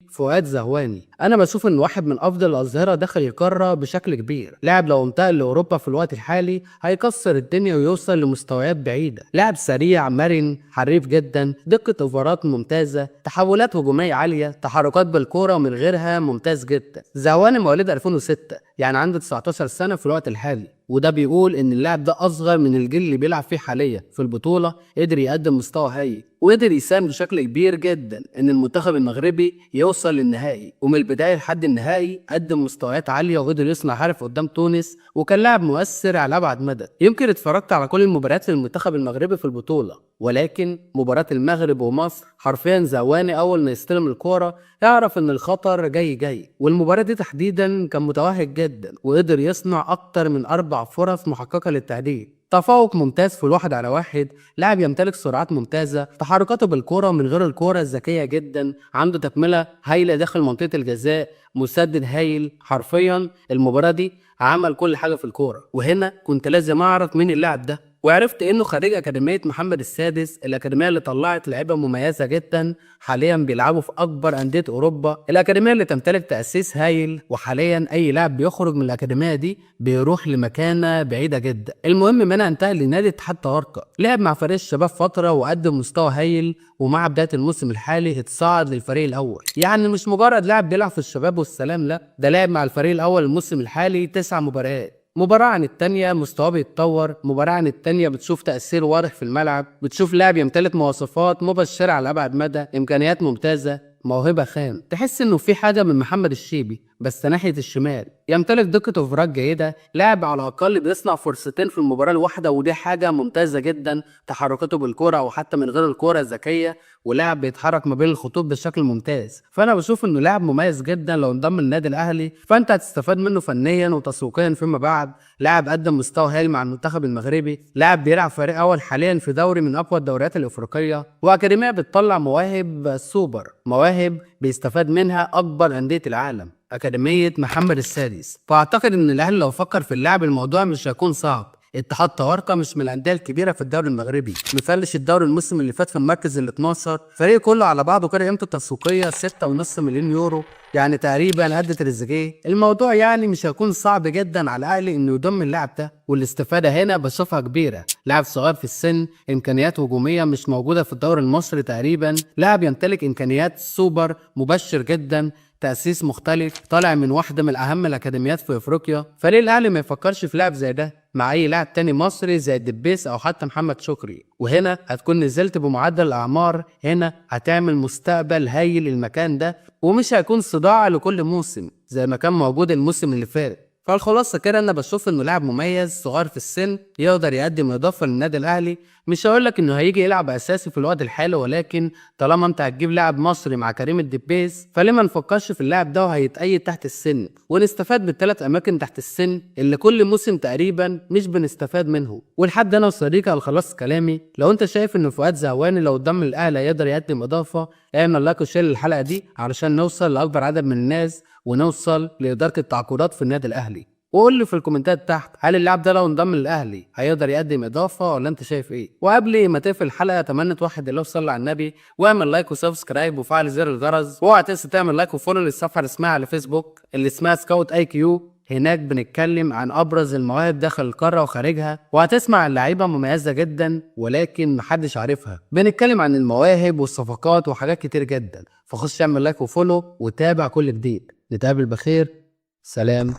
فؤاد زهواني. انا بشوف ان واحد من افضل الاظهره داخل القاره بشكل كبير. لاعب لو انتقل لاوروبا في الوقت الحالي هيكسر الدنيا ويوصل لمستويات بعيده. لاعب سريع مرن حريف جدا، دقه اوفرات ممتازه، تحولات هجوميه عاليه، تحركات بالكوره ومن غيرها ممتاز جدا. زهواني مواليد 2006، يعني عنده 19 سنه في الوقت الحالي، وده بيقول ان اللاعب ده اصغر من الجيل اللي بيلعب فيه حاليا في البطوله. قدر يقدم مستوى هايل وقدر يساهم بشكل كبير جدا ان المنتخب المغربي يوصل للنهائي، ومن البدايه لحد النهائي قدم مستويات عاليه وقدر يصنع هدف قدام تونس، وكان لاعب مؤثر على ابعد مدى. يمكن اتفرجت على كل المباريات للمنتخب المغربي في البطوله، ولكن مباراه المغرب ومصر حرفيا زواني اول ما يستلم الكوره يعرف ان الخطر جاي، والمباراه دي تحديدا كان متوهج جدا وقدر يصنع اكتر من 4 فرص محققه للتهديد. تفوق ممتاز في الواحد على واحد، لاعب يمتلك سرعات ممتازه، تحركاته بالكوره ومن غير الكوره ذكيه جدا، عنده تكمله هايله داخل منطقه الجزاء، مسدد هايل. حرفيا المباراه دي عمل كل حاجه في الكوره، وهنا كنت لازم اعرف مين اللاعب ده، وعرفت انه خريج اكاديميه محمد السادس، الاكاديميه اللي طلعت لعيبه مميزه جدا حاليا بيلعبوا في اكبر انديه اوروبا، الاكاديميه اللي تمتلك تاسيس هايل، وحاليا اي لاعب بيخرج من الاكاديميه دي بيروح لمكانه بعيده جدا. المهم منها انتقل لنادي اتحاد طوارقه، لعب مع فريق الشباب فتره وقدم مستوى هايل، ومع بدايه الموسم الحالي اتصعد للفريق الاول. يعني مش مجرد لاعب بيلعب في الشباب والسلام، لا ده لعب مع الفريق الاول الموسم الحالي 9 مباريات، مباراة عن التانية مستواه بيتطور، مباراة عن التانية بتشوف تأثير واضح في الملعب، بتشوف لاعب يمتلك مواصفات مبشرة على أبعد مدى، إمكانيات ممتازة، موهبة خام. تحس إنه في حاجة من محمد الشيبي بس ناحية الشمال. يمتلك دقة اوفرات جيدة، لاعب على الأقل بيصنع فرصتين في المباراة الواحدة ودي حاجة ممتازة جدا، تحركاته بالكرة أو حتى من غير الكرة ذكية، ولاعب بيتحرك ما بين الخطوط بشكل ممتاز. فأنا بشوف إنه لاعب مميز جدا لو انضم للنادي الأهلي، فأنت هتستفاد منه فنيا وتسويقيا فيما بعد. لاعب قدم مستوى هايل مع المنتخب المغربي، لاعب بيلعب فريق أول حاليا في دوري من أقوى الدوريات الأفريقية، وأكاديمية بتطلع مواهب سوبر، مواهب بيستفاد منها أكبر أندية العالم، أكاديمية محمد السادس. فأعتقد إن الأهلي لو فكر في اللعب الموضوع مش هيكون صعب. اتحاد طوارقة مش من الأندية الكبيرة في الدوري المغربي، مفلش الدوري الموسم اللي فات في المركز ال 12، فريق كله على بعضه كده قيمته التسويقية 6.5 مليون يورو، يعني تقريبا قد تريزيجيه. الموضوع يعني مش هيكون صعب جدا على الاهلي انه يضم اللاعب ده، والاستفاده هنا بشوفها كبيره. لاعب صغير في السن، امكانيات هجوميه مش موجوده في الدوري المصري تقريبا، لاعب يمتلك امكانيات سوبر، مبشر جدا، تأسيس مختلف، طالع من واحدة من أهم الأكاديميات في أفريقيا. فليه الأهلي ما يفكرش في لاعب زي ده مع أي لاعب تاني مصري زي الدبيس أو حتى محمد شكري؟ وهنا هتكون نزلت بمعدل الأعمار، هنا هتعمل مستقبل هايل للمكان ده، ومش هيكون صداع لكل موسم زي ما كان موجود الموسم اللي فات. فالخلاصه كده انا بشوف انه لاعب مميز صغير في السن يقدر يقدم اضافه للنادي الاهلي. مش هقولك انه هيجي يلعب اساسي في الوقت الحالي، ولكن طالما انت هتجيب لاعب مصري مع كريم الدبيس فليه ما نفكرش في اللاعب ده وهيتأيد تحت السن، ونستفاد بالثلاث اماكن تحت السن اللي كل موسم تقريبا مش بنستفاد منه. ولحد انا وصديقي هنخلص كلامي، لو انت شايف ان فؤاد زهواني لو اتضم للاهلي يقدر يقدم اضافه، اعمل لايك وشير للحلقه دي علشان نوصل لاكبر عدد من الناس ونوصل لإدارة التعاقدات في النادي الأهلي. وقول لي في الكومنتات تحت هل اللاعب ده لو انضم للأهلي هيقدر يقدم إضافة ولا أنت شايف إيه؟ وقبل ما تقفل الحلقة أتمنى توحد الله وصلي على النبي واعمل لايك وسبسكرايب وفعل زر الجرس، واوعى تنسى تعمل لايك وفولو للصفحة اللي اسمها على فيسبوك اللي اسمها سكاوت اي كيو. هناك بنتكلم عن ابرز المواهب داخل القاره وخارجها، وهتسمع عن لعيبه مميزه جدا ولكن محدش عارفها. بنتكلم عن المواهب والصفقات وحاجات كتير جدا، فخش اعمل لايك وفولو وتابع كل جديد. نتقابل بخير، سلام.